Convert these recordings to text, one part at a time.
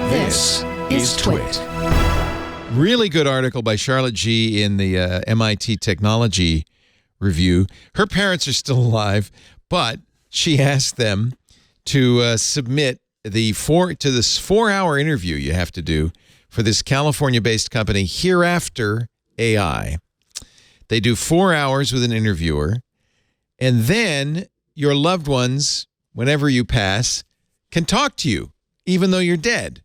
This is TWiT. Really good article by Charlotte G. in the MIT Technology Review. Her parents are still alive, but she asked them to submit this 4-hour interview you have to do for this California-based company, Hereafter AI. They do 4 hours with an interviewer, and then your loved ones, whenever you pass, can talk to you, even though you're dead.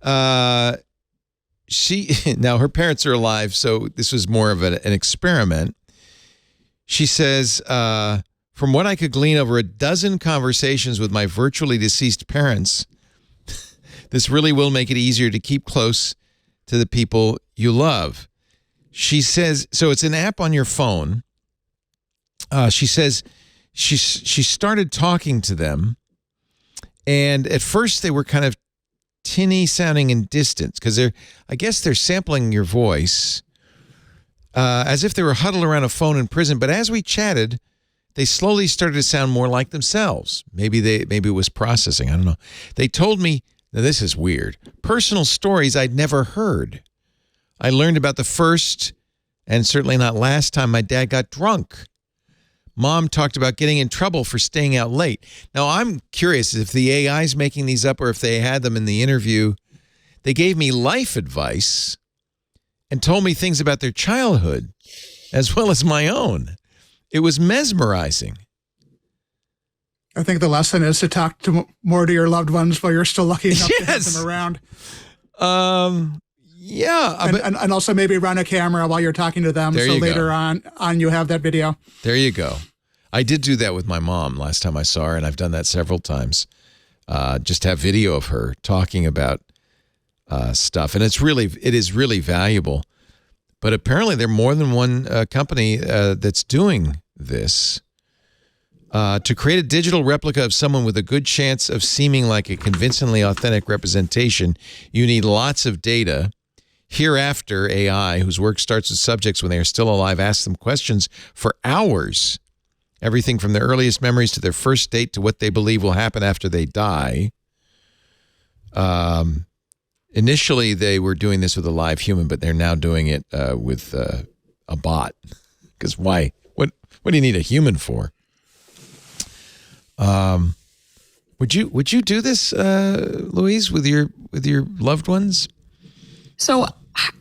Now her parents are alive, so this was more of an experiment. She says, from what I could glean over a dozen conversations with my virtually deceased parents, this really will make it easier to keep close to the people you love. She says, so it's an app on your phone. She says she started talking to them, and at first they were kind of tinny sounding and distant because I guess they're sampling your voice as if they were huddled around a phone in prison. But as we chatted, they slowly started to sound more like themselves. Maybe it was processing. I don't know. They told me, now this is weird, personal stories I'd never heard. I learned about the first, and certainly not last time, my dad got drunk. Mom talked about getting in trouble for staying out late. Now, I'm curious if the AI's making these up or if they had them in the interview. They gave me life advice and told me things about their childhood as well as my own. It was mesmerizing. I think the lesson is to talk more to your loved ones while you're still lucky enough to have them around. Yeah. And also maybe run a camera while you're talking to them. So later on you have that video. There you go. I did do that with my mom last time I saw her, and I've done that several times. Just have video of her talking about stuff. And it is really valuable. But apparently there are more than one company that's doing this. To create a digital replica of someone with a good chance of seeming like a convincingly authentic representation, you need lots of data. Hereafter AI, whose work starts with subjects when they are still alive, asks them questions for hours. Everything from their earliest memories to their first date to what they believe will happen after they die. Initially, they were doing this with a live human, but they're now doing it with a bot. Because why? What do you need a human for? Would you do this, Louise, with your loved ones? So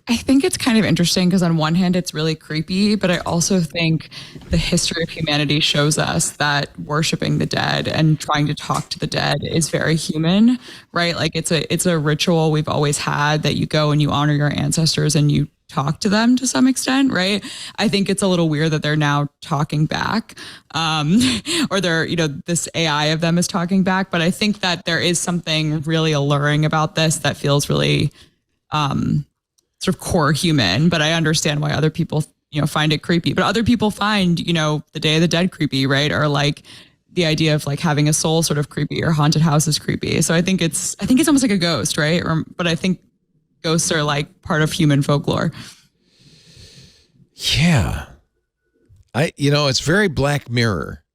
I think it's kind of interesting because on one hand, it's really creepy, but I also think the history of humanity shows us that worshiping the dead and trying to talk to the dead is very human, right? Like it's a ritual we've always had that you go and you honor your ancestors and you talk to them to some extent, right? I think it's a little weird that they're now talking back, or this AI of them is talking back. But I think that there is something really alluring about this that feels really sort of core human. But I understand why other people, find it creepy. But other people find, the Day of the Dead creepy, right? Or like the idea of like having a soul sort of creepy or haunted houses creepy. So I think it's almost like a ghost, right? But I think ghosts are like part of human folklore. Yeah. It's very Black Mirror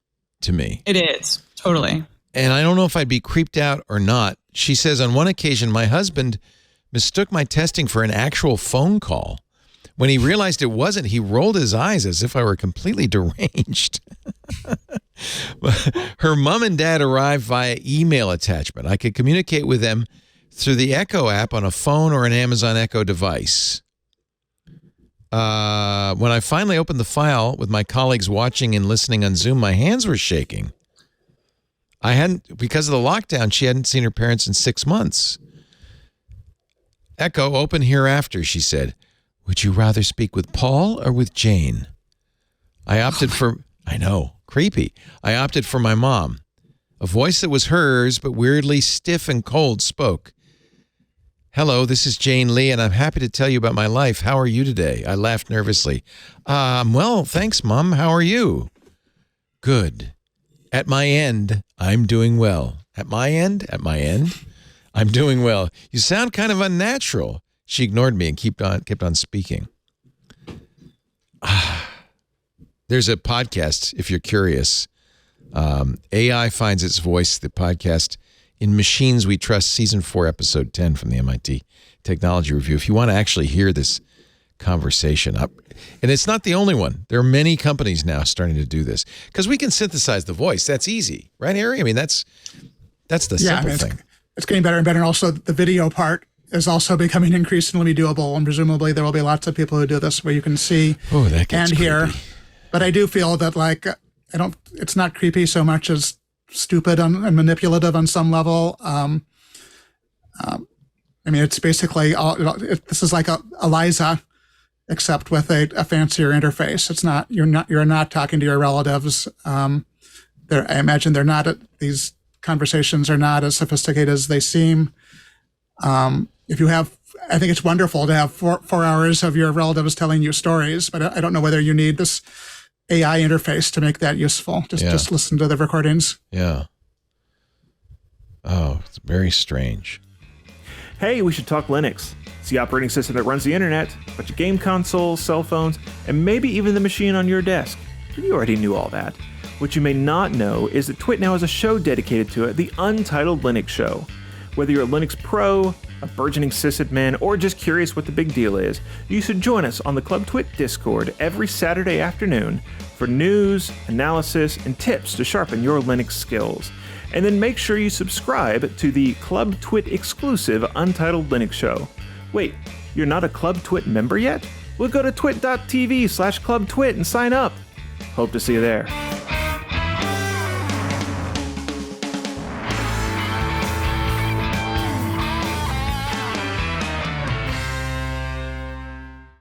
to me. It is, totally. And I don't know if I'd be creeped out or not. She says, on one occasion, my husband mistook my testing for an actual phone call. When he realized it wasn't, he rolled his eyes as if I were completely deranged. Her mom and dad arrived via email attachment. I could communicate with them through the Echo app on a phone or an Amazon Echo device. When I finally opened the file with my colleagues watching and listening on Zoom, my hands were shaking. Because of the lockdown, she hadn't seen her parents in 6 months. Echo, open Hereafter, she said. Would you rather speak with Paul or with Jane? I opted for my mom. A voice that was hers, but weirdly stiff and cold, spoke. Hello, this is Jane Lee, and I'm happy to tell you about my life. How are you today? I laughed nervously. Well, thanks, Mom. How are you? Good. At my end, I'm doing well. At my end, I'm doing well. You sound kind of unnatural. She ignored me and kept on speaking. There's a podcast, if you're curious. AI Finds Its Voice, the podcast. in Machines We Trust, Season 4, Episode 10 from the MIT Technology Review. If you want to actually hear this conversation up. And it's not the only one. There are many companies now starting to do this because we can synthesize the voice. That's easy, right, Harry? I mean, that's the simple thing. It's getting better and better. And also the video part is also becoming increasingly doable. And presumably there will be lots of people who do this where you can see and hear. Creepy. But I do feel that it's not creepy so much as stupid and manipulative on some level. It's basically, this is like a Eliza, except with a fancier interface. You're not talking to your relatives. I imagine these conversations are not as sophisticated as they seem. I think it's wonderful to have 4 hours of your relatives telling you stories, but I don't know whether you need this AI interface to make that useful. Just listen to the recordings. Yeah. Oh, it's very strange. Hey, we should talk Linux. It's the operating system that runs the internet, a bunch of game consoles, cell phones, and maybe even the machine on your desk. You already knew all that. What you may not know is that TWiT now has a show dedicated to it, the Untitled Linux Show. Whether you're a Linux pro, a burgeoning sysadmin, or just curious what the big deal is, you should join us on the Club TWiT Discord every Saturday afternoon for news, analysis, and tips to sharpen your Linux skills. And then make sure you subscribe to the Club TWiT exclusive Untitled Linux Show. Wait, you're not a Club TWiT member yet? Well, go to twit.tv/clubtwit and sign up. Hope to see you there.